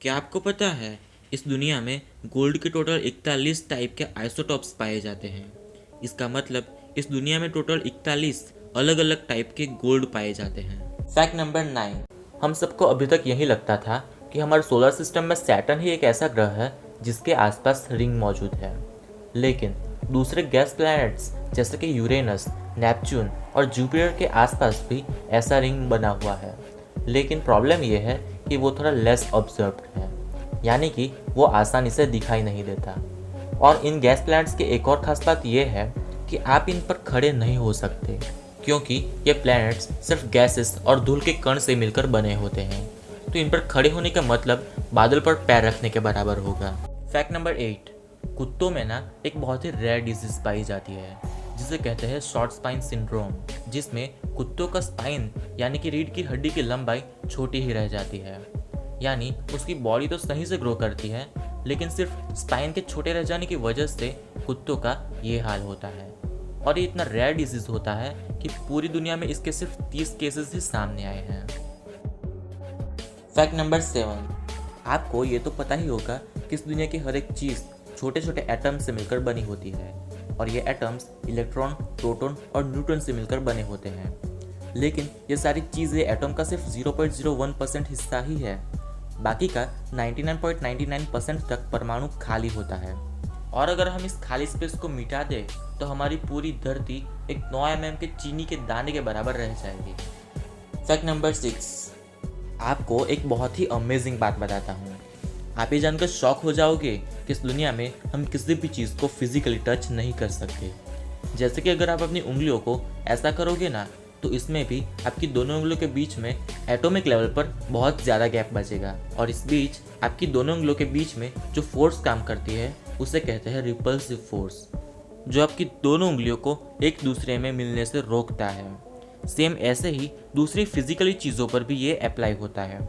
क्या आपको पता है इस दुनिया में गोल्ड के टोटल 41 टाइप के आइसोटॉप्स पाए जाते हैं। इसका मतलब इस दुनिया में टोटल 41 अलग अलग टाइप के गोल्ड पाए जाते हैं। Fact number 9। हम सबको अभी तक यही लगता था कि हमारे सोलर सिस्टम में सैटर्न ही एक ऐसा ग्रह है जिसके आसपास रिंग मौजूद है, लेकिन दूसरे गैस प्लैनेट्स जैसे कि यूरेनस, नेपच्यून और जुपिटर के आसपास भी ऐसा रिंग बना हुआ है। लेकिन प्रॉब्लम यह है कि वो थोड़ा लेस ऑब्जर्व्ड है, यानी कि वो आसानी से दिखाई नहीं देता। और इन गैस प्लैनेट्स की एक और खास बात यह है कि आप इन पर खड़े नहीं हो सकते, क्योंकि ये प्लैनेट्स सिर्फ गैसेस और धूल के कण से मिलकर बने होते हैं। तो इन पर खड़े होने का मतलब बादल पर पैर रखने के बराबर होगा। Fact number 8। कुत्तों में ना एक बहुत ही रेयर डिजीज पाई जाती है जिसे कहते हैं शॉर्ट स्पाइन सिंड्रोम, जिसमें कुत्तों का स्पाइन यानी कि रीढ़ की हड्डी की लंबाई छोटी ही रह जाती है। यानी उसकी बॉडी तो सही से ग्रो करती है, लेकिन सिर्फ स्पाइन के छोटे रह जाने की वजह से कुत्तों का ये हाल होता है। और ये इतना रेयर डिजीज होता है कि पूरी दुनिया में इसके सिर्फ 30 केसेस ही सामने आए हैं। Fact number 7। आपको ये तो पता ही होगा कि इस दुनिया की हर एक चीज़ छोटे छोटे एटम से मिलकर बनी होती है, और ये एटम्स इलेक्ट्रॉन, प्रोटॉन और न्यूट्रॉन से मिलकर बने होते हैं। लेकिन ये सारी चीज़ें एटम का सिर्फ 0.01% हिस्सा ही है। बाकी का 99.99% तक परमाणु खाली होता है। और अगर हम इस खाली स्पेस को मिटा दें तो हमारी पूरी धरती एक 9 mm के चीनी के दाने के बराबर रह जाएगी। Fact number 6। आपको एक बहुत ही अमेजिंग बात बताता हूँ। आप ये जानकर शॉक हो जाओगे कि इस दुनिया में हम किसी भी चीज़ को फिजिकली टच नहीं कर सकते। जैसे कि अगर आप अपनी उंगलियों को ऐसा करोगे ना, तो इसमें भी आपकी दोनों उंगलियों के बीच में एटॉमिक लेवल पर बहुत ज़्यादा गैप बचेगा, और इस बीच आपकी दोनों उंगलियों के बीच में जो फोर्स काम करती है उसे कहते हैं रिपल्सिव फोर्स, जो आपकी दोनों उंगलियों को एक दूसरे में मिलने से रोकता है। सेम ऐसे ही दूसरी फिजिकली चीज़ों पर भी ये अप्लाई होता है।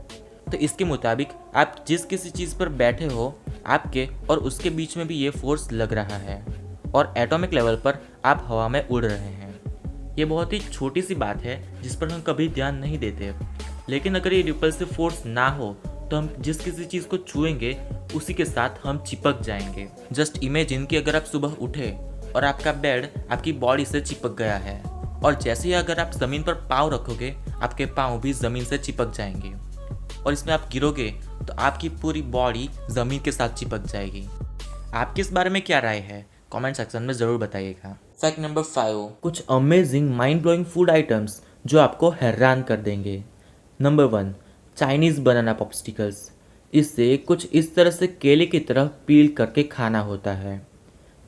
तो इसके मुताबिक आप जिस किसी चीज़ पर बैठे हो, आपके और उसके बीच में भी ये फोर्स लग रहा है, और एटॉमिक लेवल पर आप हवा में उड़ रहे हैं। ये बहुत ही छोटी सी बात है जिस पर हम कभी ध्यान नहीं देते, लेकिन अगर ये रिपल्सिव फोर्स ना हो तो हम जिस किसी चीज़ को छुएंगे उसी के साथ हम चिपक जाएंगे। जस्ट इमेजिन कि अगर आप सुबह उठे और आपका बेड आपकी बॉडी से चिपक गया है, और जैसे ही अगर आप ज़मीन पर पाँव रखोगे आपके पाँव भी ज़मीन से चिपक जाएंगे, और इसमें आप गिरोगे तो आपकी पूरी बॉडी ज़मीन के साथ चिपक जाएगी। आपकी इस बारे में क्या राय है, कमेंट सेक्शन में ज़रूर बताइएगा। Fact number 5। कुछ amazing mind blowing food items जो आपको हैरान कर देंगे। नंबर 1, चाइनीज़ बनाना पॉप्सिकल्स। इससे कुछ इस तरह से केले की तरह पील करके खाना होता है।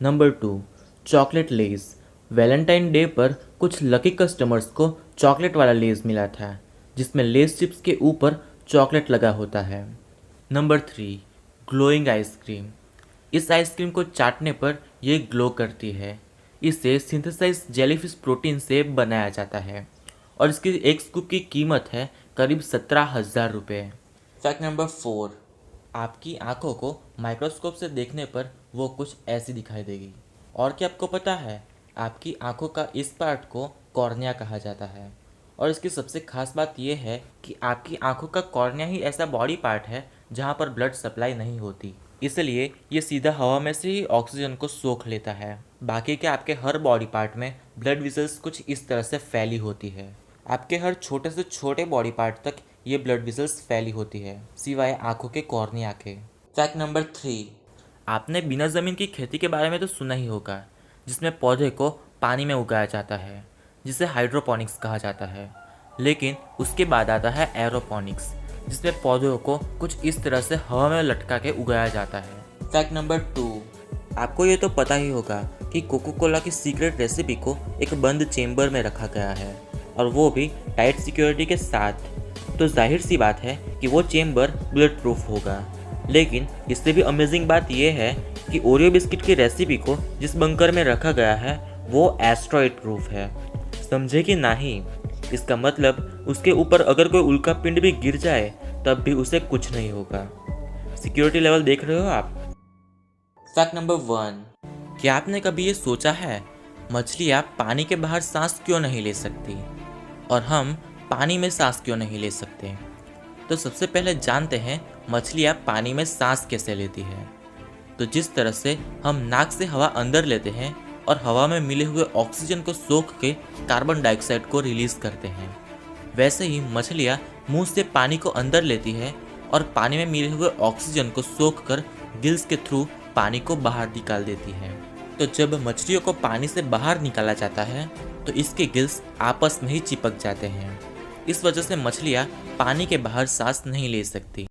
नंबर 2, चॉकलेट लेज़। वैलेंटाइन डे पर कुछ लकी कस्टमर्स को चॉकलेट वाला लेज़ मिला था जिसमें लेज़ चिप्स के ऊपर चॉकलेट लगा होता है। Number 3, glowing ice cream. इस आइसक्रीम को चाटने पर यह ग्लो करती है। इसे सिंथेसाइज जेलीफिश प्रोटीन से बनाया जाता है, और इसकी एक स्कूप की कीमत है करीब 17,000 रुपये। Fact number 4। आपकी आंखों को माइक्रोस्कोप से देखने पर वो कुछ ऐसी दिखाई देगी। और क्या आपको पता है, आपकी आंखों का इस पार्ट को कॉर्निया कहा जाता है, और इसकी सबसे खास बात यह है कि आपकी आंखों का कॉर्निया ही ऐसा बॉडी पार्ट है जहाँ पर ब्लड सप्लाई नहीं होती, इसलिए ये सीधा हवा में से ही ऑक्सीजन को सोख लेता है। बाकी के आपके हर बॉडी पार्ट में ब्लड वेसल्स कुछ इस तरह से फैली होती है। आपके हर छोटे से छोटे बॉडी पार्ट तक ये ब्लड वेसल्स फैली होती है, सिवाय आंखों के कॉर्निया के। Fact number 3। आपने बिना ज़मीन की खेती के बारे में तो सुना ही होगा, जिसमें पौधे को पानी में उगाया जाता है, जिसे हाइड्रोपोनिक्स कहा जाता है। लेकिन उसके बाद आता है एरोपोनिक्स, जिसमें पौधों को कुछ इस तरह से हवा में लटका के उगाया जाता है। Fact number 2। आपको ये तो पता ही होगा कि कोको कोला की सीक्रेट रेसिपी को एक बंद चेम्बर में रखा गया है, और वो भी टाइट सिक्योरिटी के साथ। तो जाहिर सी बात है कि वो चेम्बर बुलेट प्रूफ होगा। लेकिन इससे भी अमेजिंग बात यह है कि ओरियो बिस्किट की रेसिपी को जिस बंकर में रखा गया है वो एस्ट्रॉइड प्रूफ है। समझे कि नहीं? इसका मतलब उसके ऊपर अगर कोई उल्का पिंड भी गिर जाए तब भी उसे कुछ नहीं होगा। सिक्योरिटी लेवल देख रहे हो आप? Fact number 1। क्या आपने कभी ये सोचा है मछलियाँ पानी के बाहर सांस क्यों नहीं ले सकती, और हम पानी में सांस क्यों नहीं ले सकते? तो सबसे पहले जानते हैं मछलियाँ पानी में सांस कैसे लेती है। तो जिस तरह से हम नाक से हवा अंदर लेते हैं और हवा में मिले हुए ऑक्सीजन को सोख के कार्बन डाइऑक्साइड को रिलीज करते हैं, वैसे ही मछलियाँ मुंह से पानी को अंदर लेती है और पानी में मिले हुए ऑक्सीजन को सोख कर गिल्स के थ्रू पानी को बाहर निकाल देती है। तो जब मछलियों को पानी से बाहर निकाला जाता है तो इसके गिल्स आपस में ही चिपक जाते हैं। इस वजह से मछलियाँ पानी के बाहर सांस नहीं ले सकती।